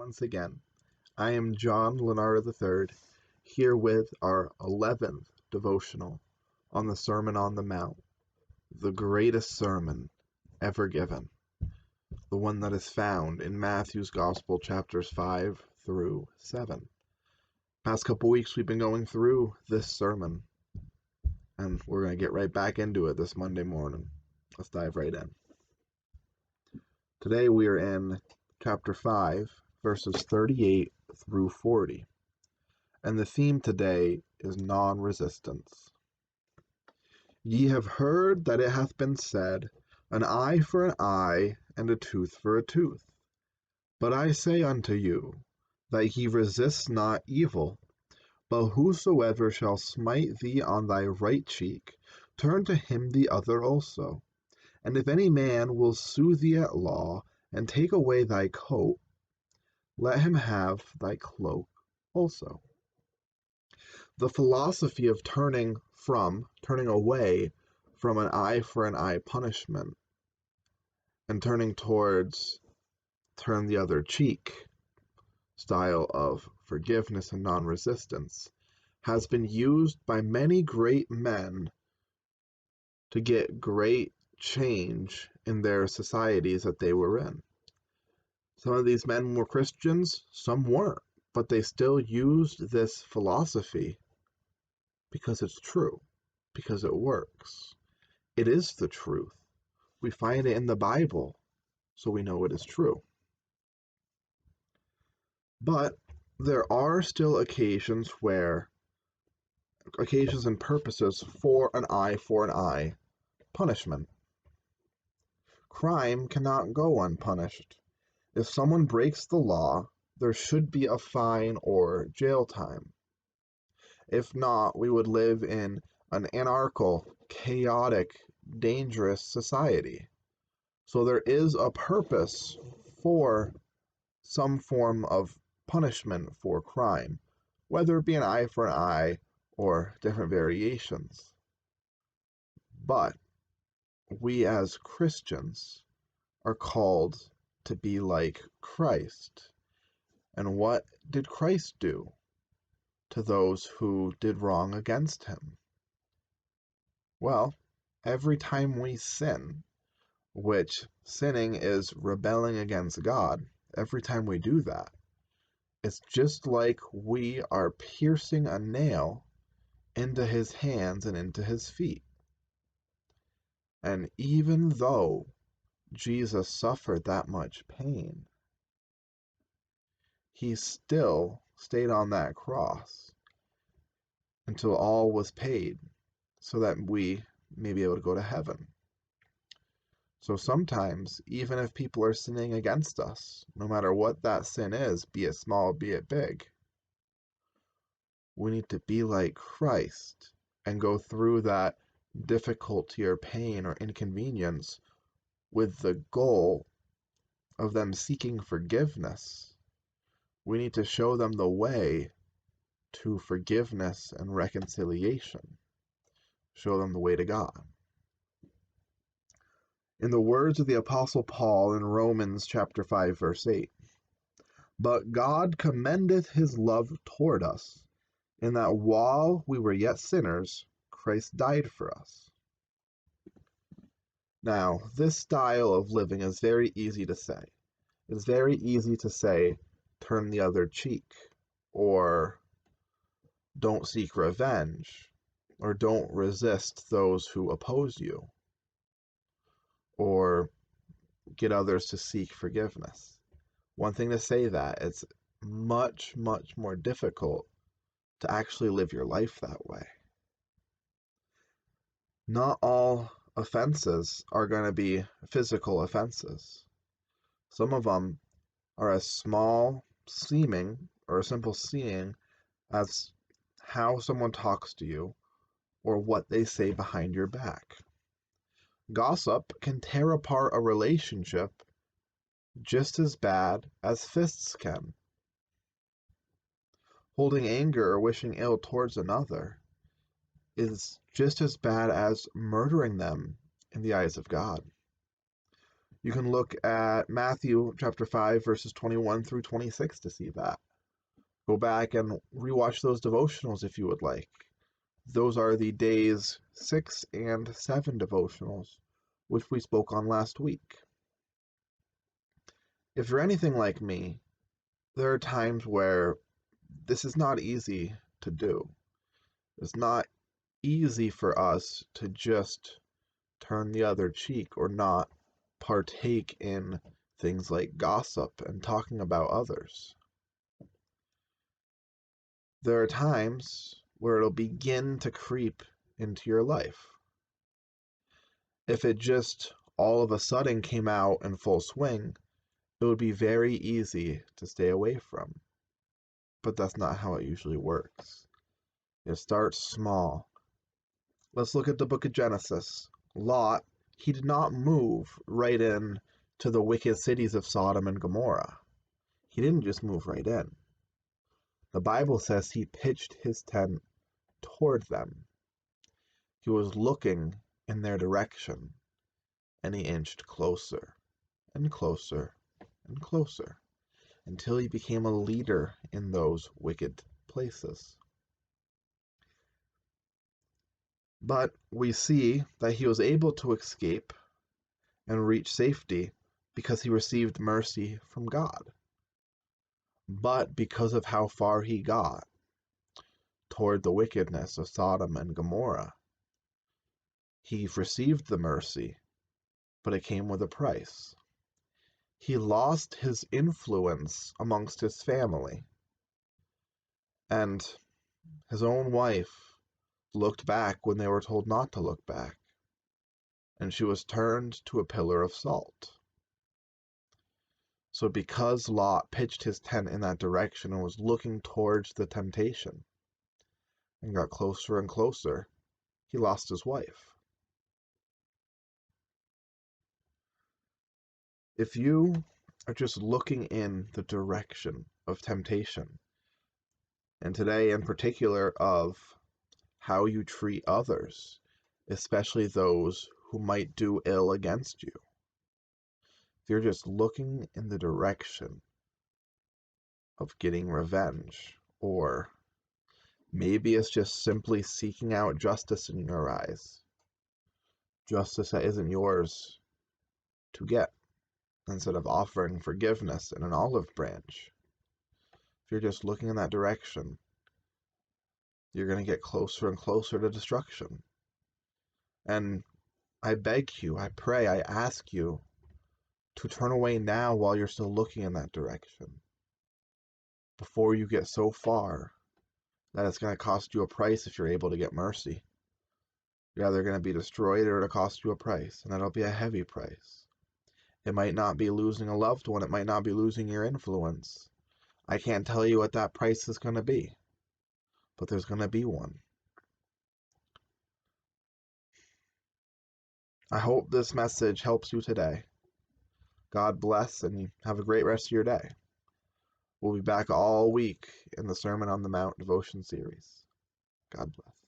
once again. I am John Lonardo III, here with our 11th devotional on the Sermon on the Mount, the greatest sermon ever given, the one that is found in Matthew's Gospel, chapters 5 through 7. Past couple weeks we've been going through this sermon, and we're going to get right back into it this Monday morning. Let's dive right in. Today we are in chapter 5, verses 38 through 40. And the theme today is non-resistance. Ye have heard that it hath been said, an eye for an eye, and a tooth for a tooth. But I say unto you, that ye resist not evil, but whosoever shall smite thee on thy right cheek, turn to him the other also. And if any man will sue thee at law, and take away thy coat, let him have thy cloak also. The philosophy of turning away from an eye for an eye punishment and turning towards turn the other cheek style of forgiveness and non-resistance has been used by many great men to get great change in their societies that they were in. Some of these men were Christians, some weren't, but they still used this philosophy because it's true, because it works. It is the truth. We find it in the Bible, so we know it is true. But there are still occasions and purposes for an eye punishment. Crime cannot go unpunished. If someone breaks the law, there should be a fine or jail time. If not, we would live in an anarchical, chaotic, dangerous society. So there is a purpose for some form of punishment for crime, whether it be an eye for an eye or different variations. But we as Christians are called to be like Christ. And what did Christ do to those who did wrong against him? Well, every time we sin, which sinning is rebelling against God, every time we do that, it's just like we are piercing a nail into his hands and into his feet. And even though Jesus suffered that much pain, he still stayed on that cross until all was paid so that we may be able to go to heaven. So sometimes, even if people are sinning against us, no matter what that sin is, be it small, be it big, we need to be like Christ and go through that difficulty or pain or inconvenience with the goal of them seeking forgiveness. We need to show them the way to forgiveness and reconciliation. Show them the way to God. In the words of the Apostle Paul in Romans chapter 5, verse 8, but God commendeth his love toward us, in that while we were yet sinners, Christ died for us. Now, this style of living is very easy to say. It's very easy to say, turn the other cheek, or don't seek revenge, or don't resist those who oppose you, or get others to seek forgiveness. One thing to say that, it's much, much more difficult to actually live your life that way. Not all offenses are going to be physical offenses. Some of them are as small seeming or a simple seeing as how someone talks to you or what they say behind your back. Gossip can tear apart a relationship just as bad as fists can. Holding anger or wishing ill towards another is just as bad as murdering them in the eyes of God. You can look at Matthew chapter 5, verses 21 through 26 to see that. Go back and rewatch those devotionals if you would like. Those are the days 6 and 7 devotionals, which we spoke on last week. If you're anything like me, there are times where this is not easy to do. It's not easy for us to just turn the other cheek or not partake in things like gossip and talking about others. There are times where it'll begin to creep into your life. If it just all of a sudden came out in full swing, it would be very easy to stay away from. But that's not how it usually works. It starts small. Let's look at the book of Genesis. Lot, he did not move right in to the wicked cities of Sodom and Gomorrah. He didn't just move right in. The Bible says he pitched his tent toward them. He was looking in their direction, and he inched closer and closer and closer until he became a leader in those wicked places. But we see that he was able to escape and reach safety because he received mercy from God. But because of how far he got toward the wickedness of Sodom and Gomorrah, he received the mercy, but it came with a price. He lost his influence amongst his family, and his own wife looked back when they were told not to look back, and she was turned to a pillar of salt. So because Lot pitched his tent in that direction and was looking towards the temptation and got closer and closer, he lost his wife. If you are just looking in the direction of temptation, and today in particular of how you treat others, especially those who might do ill against you, if you're just looking in the direction of getting revenge, or maybe it's just simply seeking out justice in your eyes, justice that isn't yours to get, instead of offering forgiveness in an olive branch. If you're just looking in that direction, you're going to get closer and closer to destruction. And I beg you, I pray, I ask you to turn away now while you're still looking in that direction, before you get so far that it's going to cost you a price if you're able to get mercy. You're either going to be destroyed or it'll cost you a price, and that'll be a heavy price. It might not be losing a loved one. It might not be losing your influence. I can't tell you what that price is going to be, but there's going to be one. I hope this message helps you today. God bless, and have a great rest of your day. We'll be back all week in the Sermon on the Mount devotion series. God bless.